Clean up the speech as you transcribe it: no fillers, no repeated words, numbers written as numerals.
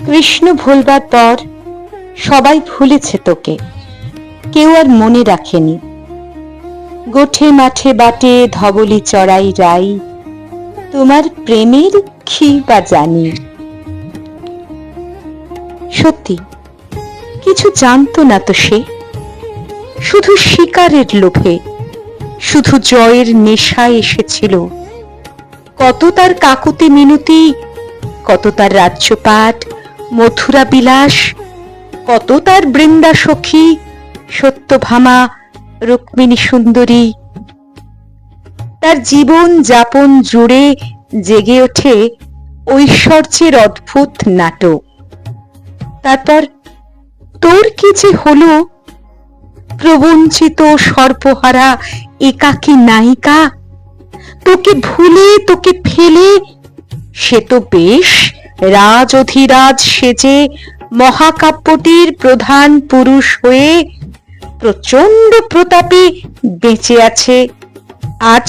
কৃষ্ণ ভুলবার পর সবাই ভুলেছে তোকে, কেউ আর মনে রাখেনি। গোঠে মাঠে বাটে ধবলি চড়াই রাই, তোমার প্রেমের কি বা জানি। সত্যি কিছু জানতো না তো সে, শুধু শিকারের লোভে, শুধু জয়ের নেশায় এসেছিল। কত তার কাকুতি মিনতি, কত তার রাজ্যপাট, মথুরা বিলাস, কত তার বৃন্দা সখী, সত্যভামা, রুক্মিণী সুন্দরী। তার জীবন যাপন জুড়ে জেগে ওঠে ঐশ্বর্যের অদ্ভুত নাটক। তারপর তোর কি যে হলো, প্রবঞ্চিত সর্বহারা একাকী নায়িকা, তোকে ভুলে তোকে ফেলে সে তো বেশ রাজ অধিরাজ সেজে মহাকাব্যটির প্রধান পুরুষ হয়ে প্রচন্ড প্রতাপে বেঁচে আছে আজ